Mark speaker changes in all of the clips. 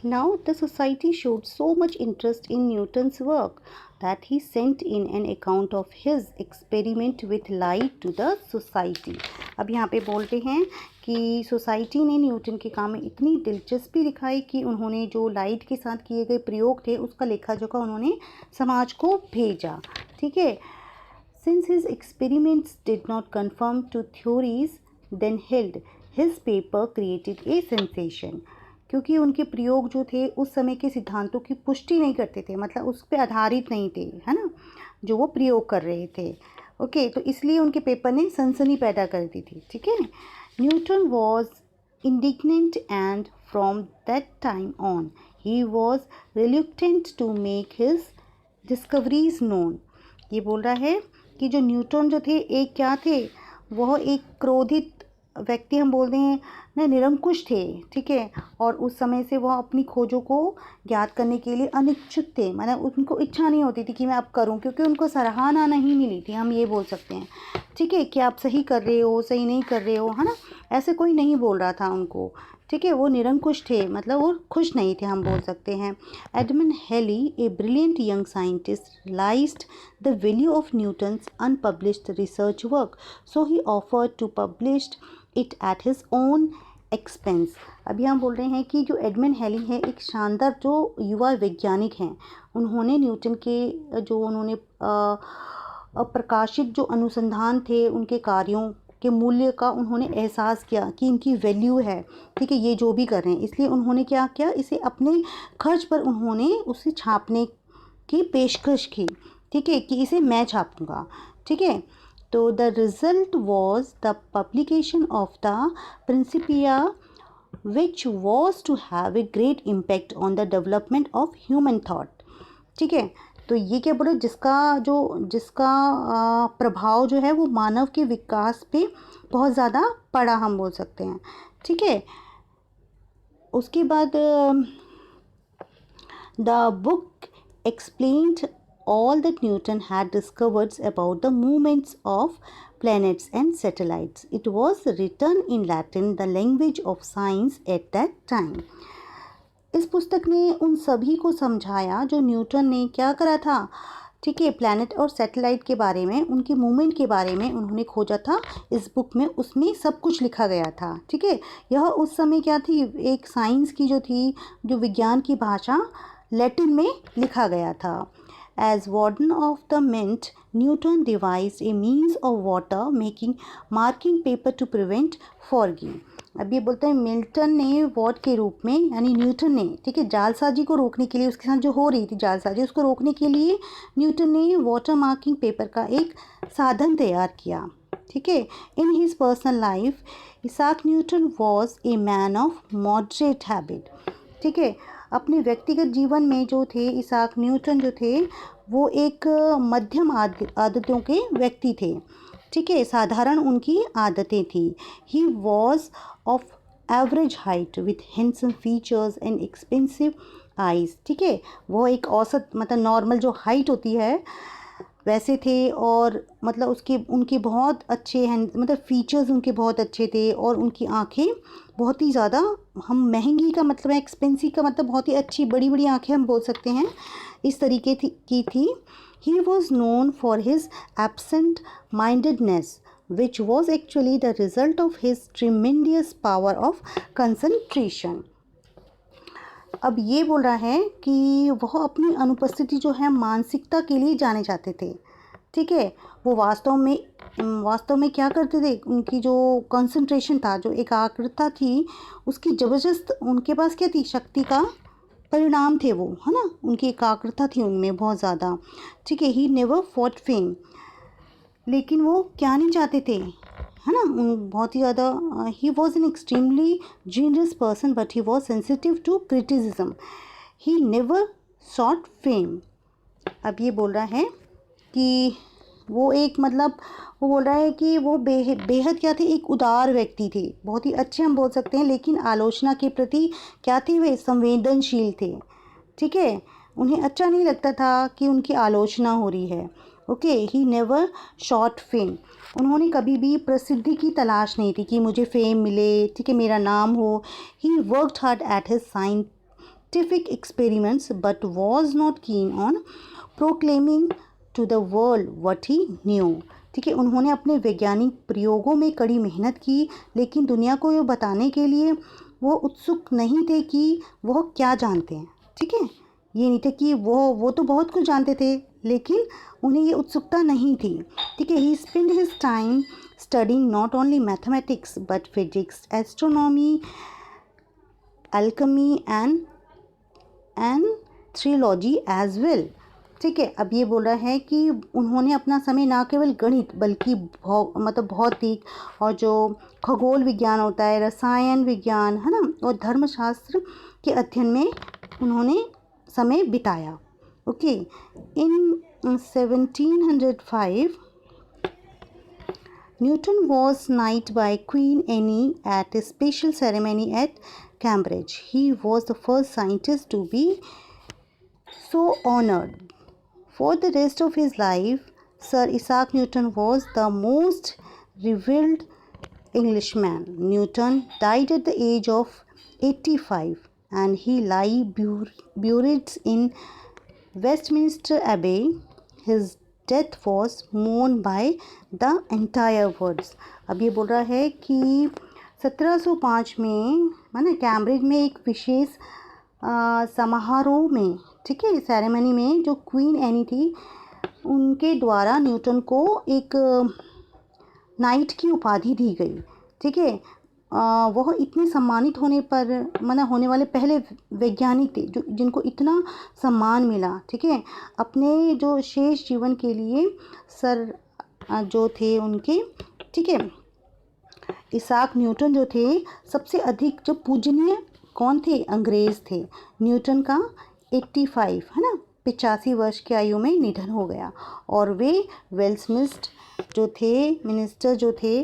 Speaker 1: Now the society showed so much interest in Newton's work that he sent in an account of his experiment with light to the society. अब यहाँ पे बोलते हैं कि society ने Newton के काम में इतनी दिलचस्पी दिखाई कि उन्होंने जो लाइट के साथ किए गए प्रयोग थे उसका लेखा जोखा उन्होंने समाज को भेजा. ठीक है. Since his experiments did not conform to theories then held, his paper created a sensation. क्योंकि उनके प्रयोग जो थे उस समय के सिद्धांतों की पुष्टि नहीं करते थे, मतलब उस पर आधारित नहीं थे, है ना, जो वो प्रयोग कर रहे थे. ओके, तो इसलिए उनके पेपर ने सनसनी पैदा कर दी थी. ठीक है. Newton was indignant and from that time on he was reluctant to make his discoveries known. ये बोल रहा है कि जो न्यूटन जो थे एक क्या थे, वह एक क्रोधित व्यक्ति, हम बोलते हैं ना, निरंकुश थे. ठीक है. और उस समय से वह अपनी खोजों को ज्ञात करने के लिए अनिच्छुक थे, मतलब उनको इच्छा नहीं होती थी कि मैं अब करूं, क्योंकि उनको सराहना नहीं मिली थी, हम ये बोल सकते हैं. ठीक है, कि आप सही कर रहे हो, सही नहीं कर रहे हो, है ना, ऐसे कोई नहीं बोल रहा था उनको. ठीक है. वो निरंकुश थे, मतलब वो खुश नहीं थे, हम बोल सकते हैं. Edmund Halley, a brilliant young scientist, realized the value of Newton's unpublished research work, so he offered to publish it at his own expense. अभी हम बोल रहे हैं कि जो एडमंड हेली है, एक शानदार जो युवा वैज्ञानिक हैं, उन्होंने न्यूटन के जो उन्होंने प्रकाशित जो अनुसंधान थे उनके कार्यों के मूल्य का उन्होंने एहसास किया कि इनकी वैल्यू है. ठीक है, ये जो भी कर रहे हैं, इसलिए उन्होंने क्या किया, इसे अपने खर्च पर उन्होंने उसे छापने की पेशकश की. ठीक है, कि इसे मैं छापूंगा. ठीक है. तो the result was the publication of the Principia which was to have a great impact on the development of human thought. ठीक है. तो ये क्या बोले, जिसका प्रभाव जो है वो मानव के विकास पे बहुत ज़्यादा पड़ा, हम बोल सकते हैं. ठीक है. उसके बाद the book explained all that Newton had discovered about the movements of planets and satellites. It was written in Latin, the language of science at that time. इस पुस्तक ने उन सभी को समझाया जो न्यूटन ने क्या करा था. ठीक है, प्लैनेट और सैटेलाइट के बारे में, उनके मूवमेंट के बारे में उन्होंने खोजा था. इस बुक में उसमें सब कुछ लिखा गया था. ठीक है. यह उस समय क्या थी, एक साइंस की जो थी, जो विज्ञान की भाषा लैटिन में लिखा गया था. As warden of the mint, Newton devised a means of water making marking paper to prevent fogging. अब ये बोलते हैं मिल्टन ने वॉर्ड के रूप में, यानी न्यूटन ने, ठीक है, जालसाजी को रोकने के लिए, उसके साथ जो हो रही थी जालसाजी, उसको रोकने के लिए न्यूटन ने वाटर मार्किंग पेपर का एक साधन तैयार किया. ठीक है. In his personal life Isaac Newton was a man of moderate habit. ठीक है. अपने व्यक्तिगत जीवन में जो थे इसाक न्यूटन जो थे वो एक मध्यम आदतों के व्यक्ति थे. ठीक है. साधारण उनकी आदतें थी. He was of average height with handsome features and expensive eyes. ठीक है. वो एक औसत, मतलब नॉर्मल जो हाइट होती है वैसे थे, और मतलब उनके बहुत अच्छे हैं, मतलब फीचर्स उनके बहुत अच्छे थे, और उनकी आंखें बहुत ही ज़्यादा, हम महंगी का मतलब है, एक्सपेंसिव का मतलब बहुत ही अच्छी बड़ी बड़ी आंखें हम बोल सकते हैं, इस तरीके की थी. He was known for his absent mindedness which was actually the result of his tremendous power of concentration. अब ये बोल रहा है कि वह अपनी अनुपस्थिति जो है मानसिकता के लिए जाने जाते थे. ठीक है. वो वास्तव में क्या करते थे, उनकी जो कंसंट्रेशन था, जो एकाग्रता थी, उसकी ज़बरदस्त उनके पास क्या थी, शक्ति का परिणाम थे वो, है ना, उनकी एकाग्रता थी उनमें बहुत ज़्यादा. ठीक है. ही नेवर फॉट फेम, लेकिन वो क्या नहीं चाहते थे, है ना, बहुत ही ज़्यादा. He was an extremely genius person but he was sensitive to criticism. He never sought fame. अब ये बोल रहा है कि वो एक, मतलब वो बोल रहा है कि वो बेहद क्या थे, एक उदार व्यक्ति थे, बहुत ही अच्छे हम बोल सकते हैं, लेकिन आलोचना के प्रति क्या थे, वे संवेदनशील थे. ठीक है. उन्हें अच्छा नहीं लगता था कि उनकी आलोचना हो रही है. Okay. He never shot fame. उन्होंने कभी भी प्रसिद्धि की तलाश नहीं थी कि मुझे फेम मिले, ठीक है, मेरा नाम हो. He worked hard at his science scientific experiments but was not keen on proclaiming to the world what he knew. ठीक है, उन्होंने अपने वैज्ञानिक प्रयोगों में कड़ी मेहनत की, लेकिन दुनिया को ये बताने के लिए वो उत्सुक नहीं थे कि वह क्या जानते हैं. ठीक है, ये नहीं था कि वो तो बहुत कुछ जानते थे, लेकिन उन्हें ये उत्सुकता नहीं थी. ठीक है, he spend his time studying not only mathematics but physics, astronomy, alchemy and theology as well. ठीक है, अब ये बोल रहा है कि उन्होंने अपना समय ना केवल गणित बल्कि मतलब भौतिक और जो खगोल विज्ञान होता है, रसायन विज्ञान है ना, और धर्मशास्त्र के अध्ययन में उन्होंने समय बिताया. Okay, in 1705 Newton was knighted by Queen Anne at a special ceremony at Cambridge. He was the first scientist to be so honored. For the rest of his life, Sir Isaac Newton was the most revered Englishman. Newton died at the age of 85 and he lies buried in Westminster Abbey. His death was मोर्न by the entire words. अब ये बोल रहा है कि 1705 में है ना, Cambridge में एक विशेष समारोह में, ठीक है, सेरेमनी में जो क्वीन एनी थी उनके द्वारा न्यूटन को एक नाइट की उपाधि दी गई. ठीक है, वह इतने सम्मानित होने पर होने वाले पहले वैज्ञानिक थे जो जिनको इतना सम्मान मिला. ठीक है, अपने जो शेष जीवन के लिए सर जो थे उनके, ठीक है, इसाक न्यूटन जो थे सबसे अधिक जो पूजनीय कौन थे, अंग्रेज़ थे. न्यूटन का 85 है ना, 85 वर्ष की आयु में निधन हो गया और वे वेस्टमिंस्टर जो थे मिनिस्टर जो थे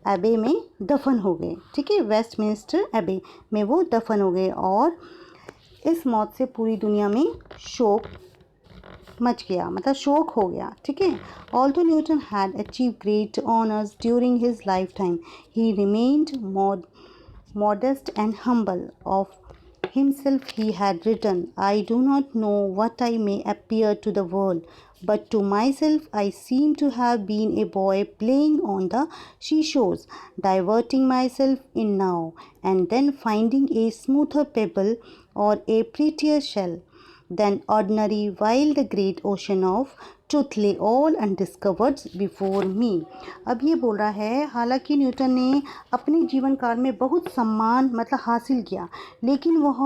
Speaker 1: एबे में दफन हो गए. ठीक है, वेस्टमिंस्टर एबे में वो दफन हो गए और इस मौत से पूरी दुनिया में शोक मच गया, मतलब शोक हो गया. ठीक है, although Newton had achieve great honours during his life time, he remained modest and humble. Of himself he had written, I do not know what I may appear to the world, but to myself I seem to have been a boy playing on the seashores, diverting myself in now and then finding a smoother pebble or a prettier shell than ordinary, while the great ocean of truth lay all undiscovered before me. अब ये बोल रहा है, हालांकि Newton ने अपने जीवन काल में बहुत सम्मान हासिल किया, लेकिन वह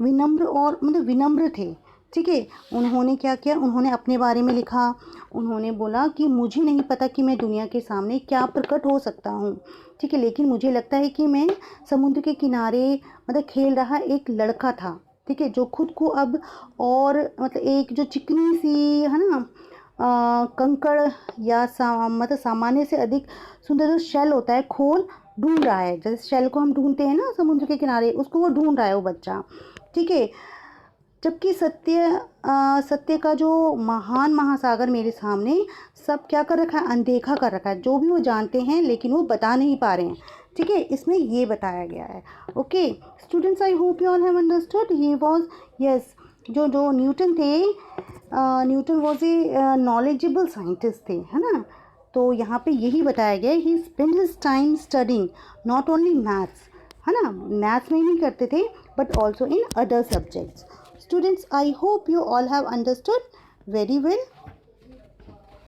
Speaker 1: विनम्र और विनम्र थे. ठीक है, उन्होंने क्या किया, उन्होंने अपने बारे में लिखा. उन्होंने बोला कि मुझे नहीं पता कि मैं दुनिया के सामने क्या प्रकट हो सकता हूँ. ठीक है, लेकिन मुझे लगता है कि मैं समुद्र के किनारे खेल रहा एक लड़का था. ठीक है, जो खुद को अब और एक जो चिकनी सी है ना कंकड़ या सामान्य से अधिक सुंदर जो शेल होता है, खोल ढूंढ रहा है. जैसे शेल को हम ढूंढते हैं ना समुद्र के किनारे, उसको वो ढूंढ रहा है वो बच्चा. ठीक है, जबकि सत्य का जो महान महासागर मेरे सामने सब क्या कर रखा है, अनदेखा कर रखा है. जो भी वो जानते हैं लेकिन वो बता नहीं पा रहे हैं. ठीक है, इसमें ये बताया गया है. Okay students, I hope you all have understood. He was yes, जो न्यूटन थे, Newton was a knowledgeable scientist थे, है ना. तो यहाँ पे यही बताया गया, he spend his time studying not only maths, है ना, मैथ्स में ही नहीं करते थे but also in other subjects. Students, I hope you all have understood very well.